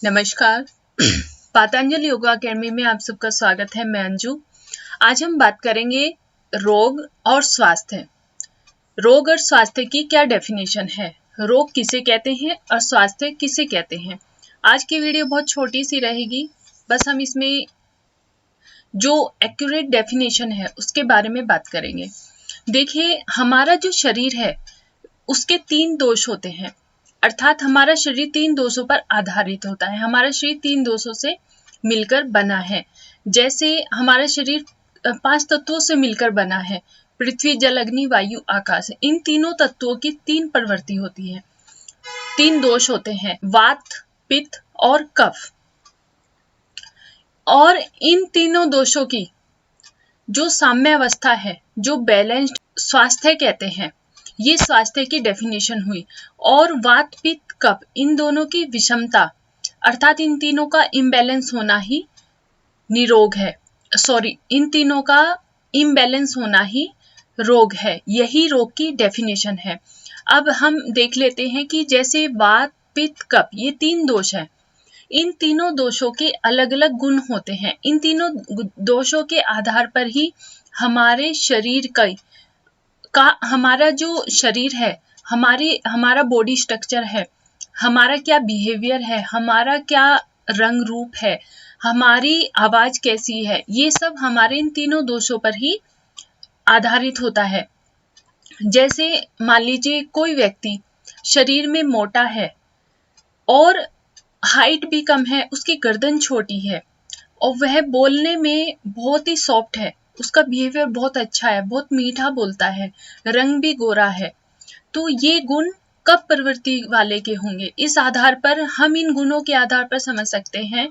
नमस्कार। पातंजलि योगा अकेडमी में आप सबका स्वागत है। मैं अंजू। आज हम बात करेंगे रोग और स्वास्थ्य। रोग और स्वास्थ्य की क्या डेफिनेशन है, रोग किसे कहते हैं और स्वास्थ्य किसे कहते हैं। आज की वीडियो बहुत छोटी सी रहेगी, बस हम इसमें जो एक्यूरेट डेफिनेशन है उसके बारे में बात करेंगे। देखिए, हमारा जो शरीर है उसके 3 दोष होते हैं, अर्थात हमारा शरीर 3 दोषों पर आधारित होता है। हमारा शरीर 3 दोषों से मिलकर बना है। जैसे हमारा शरीर 5 तत्वों से मिलकर बना है, पृथ्वी, जल, अग्नि, वायु, आकाश। इन तीनों तत्वों की 3 प्रवृत्ति होती है, 3 दोष होते हैं, वात, पित्त और कफ। और इन तीनों दोषों की जो साम्य अवस्था है, जो बैलेंस्ड स्वास्थ्य कहते हैं, ये स्वास्थ्य की डेफिनेशन हुई। और वात, पित्त, कफ, इन दोनों की विषमता अर्थात इन तीनों का इम्बैलेंस होना ही निरोग है। इन तीनों का इम्बैलेंस होना ही रोग है। यही रोग की डेफिनेशन है। अब हम देख लेते हैं कि जैसे वात, पित्त, कफ, ये 3 दोष है। इन तीनों दोषों के अलग अलग गुण होते हैं। इन तीनों दोषों के आधार पर ही हमारे शरीर का हमारा जो शरीर है, हमारा बॉडी स्ट्रक्चर है, हमारा क्या बिहेवियर है, हमारा क्या रंग रूप है, हमारी आवाज कैसी है, ये सब हमारे इन तीनों दोषों पर ही आधारित होता है। जैसे मान लीजिए कोई व्यक्ति शरीर में मोटा है और हाइट भी कम है, उसकी गर्दन छोटी है और वह बोलने में बहुत ही सॉफ्ट है, उसका बिहेवियर बहुत अच्छा है, बहुत मीठा बोलता है, रंग भी गोरा है, तो ये गुण कब प्रवृत्ति वाले के होंगे। इस आधार पर हम इन गुणों के आधार पर समझ सकते हैं।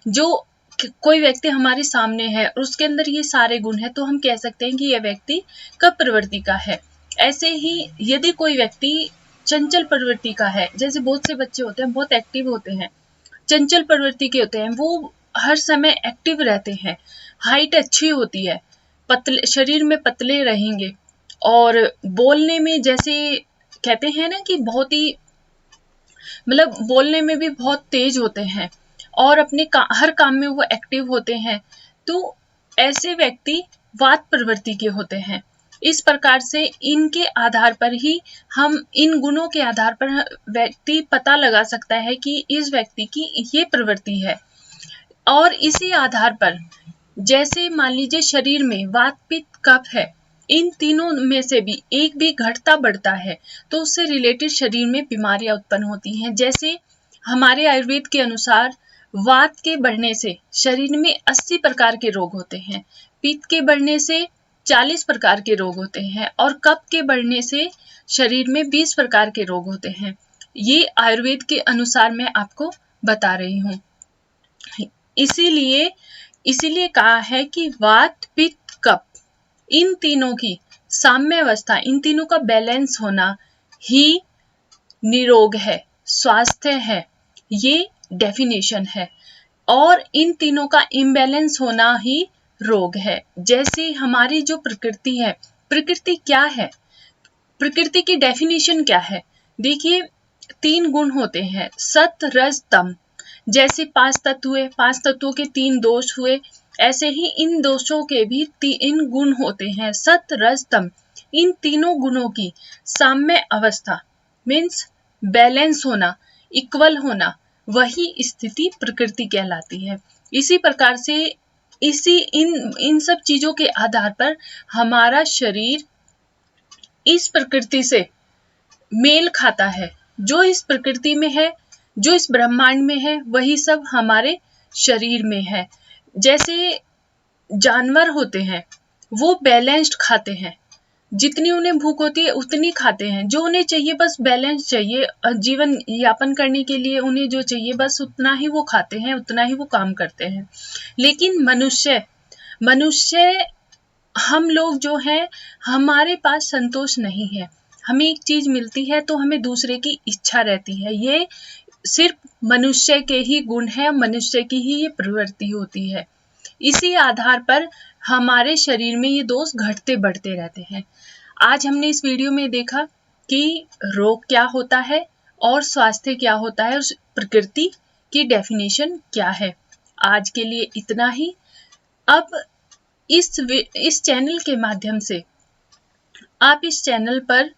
जो कोई व्यक्ति हमारे सामने है और उसके अंदर ये सारे गुण है, तो हम कह सकते हैं कि यह व्यक्ति कब प्रवृत्ति का है। ऐसे ही यदि कोई व्यक्ति चंचल प्रवृत्ति का है, जैसे बहुत से बच्चे होते हैं, बहुत एक्टिव होते हैं, चंचल प्रवृत्ति के होते हैं, वो हर समय एक्टिव रहते हैं, हाइट अच्छी होती है, पतले शरीर में पतले रहेंगे और बोलने में जैसे कहते हैं ना कि बहुत ही मतलब बोलने में भी बहुत तेज होते हैं और अपने हर काम में वो एक्टिव होते हैं, तो ऐसे व्यक्ति वात प्रवृत्ति के होते हैं। इस प्रकार से इनके आधार पर ही हम इन गुणों के आधार पर व्यक्ति पता लगा सकता है कि इस व्यक्ति की ये प्रवृत्ति है। और इसी आधार पर जैसे मान लीजिए शरीर में वात, पित्त, कफ है, इन तीनों में से भी एक भी घटता बढ़ता है तो उससे रिलेटेड शरीर में बीमारियां उत्पन्न होती हैं। जैसे हमारे आयुर्वेद के अनुसार वात के बढ़ने से शरीर में 80 प्रकार के रोग होते हैं, पित्त के बढ़ने से 40 प्रकार के रोग होते हैं और कफ के बढ़ने से शरीर में 20 प्रकार के रोग होते हैं। ये आयुर्वेद के अनुसार मैं आपको बता रही हूँ। इसीलिए कहा है कि वात, पित्त, कफ, इन तीनों की साम्य अवस्था, इन तीनों का बैलेंस होना ही निरोग है, स्वास्थ्य है। ये डेफिनेशन है। और इन तीनों का इम्बैलेंस होना ही रोग है। जैसे हमारी जो प्रकृति है, प्रकृति क्या है, प्रकृति की डेफिनेशन क्या है। देखिए, 3 गुण होते हैं, सत्व, रज, तम। जैसे 5 तत्व हुए, 5 तत्वों के 3 दोष हुए, ऐसे ही इन दोषों के भी 3 गुण होते हैं, सत्व, रज, तम। इन तीनों गुणों की साम्य अवस्था मीन्स बैलेंस होना, इक्वल होना, वही स्थिति प्रकृति कहलाती है। इसी प्रकार से इन सब चीजों के आधार पर हमारा शरीर इस प्रकृति से मेल खाता है। जो इस प्रकृति में है, जो इस ब्रह्मांड में है, वही सब हमारे शरीर में है। जैसे जानवर होते हैं, वो बैलेंस्ड खाते हैं, जितनी उन्हें भूख होती है उतनी खाते हैं, जो उन्हें चाहिए बस बैलेंस चाहिए, जीवन यापन करने के लिए उन्हें जो चाहिए बस उतना ही वो खाते हैं, उतना ही वो काम करते हैं। लेकिन मनुष्य हम लोग जो हैं, हमारे पास संतोष नहीं है। हमें एक चीज मिलती है तो हमें दूसरे की इच्छा रहती है। ये सिर्फ मनुष्य के ही गुण है, मनुष्य की ही ये प्रवृत्ति होती है। इसी आधार पर हमारे शरीर में ये दोष घटते बढ़ते रहते हैं। आज हमने इस वीडियो में देखा कि रोग क्या होता है और स्वास्थ्य क्या होता है, और प्रकृति की डेफिनेशन क्या है। आज के लिए इतना ही। अब इस चैनल के माध्यम से आप इस चैनल पर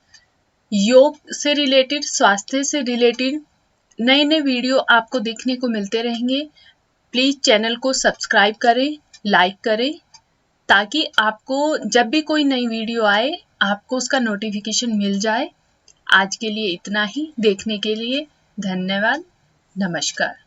योग से रिलेटेड, स्वास्थ्य से रिलेटेड नए नए वीडियो आपको देखने को मिलते रहेंगे। प्लीज चैनल को सब्सक्राइब करें, लाइक करें, ताकि आपको जब भी कोई नई वीडियो आए आपको उसका नोटिफिकेशन मिल जाए। आज के लिए इतना ही। देखने के लिए धन्यवाद। नमस्कार।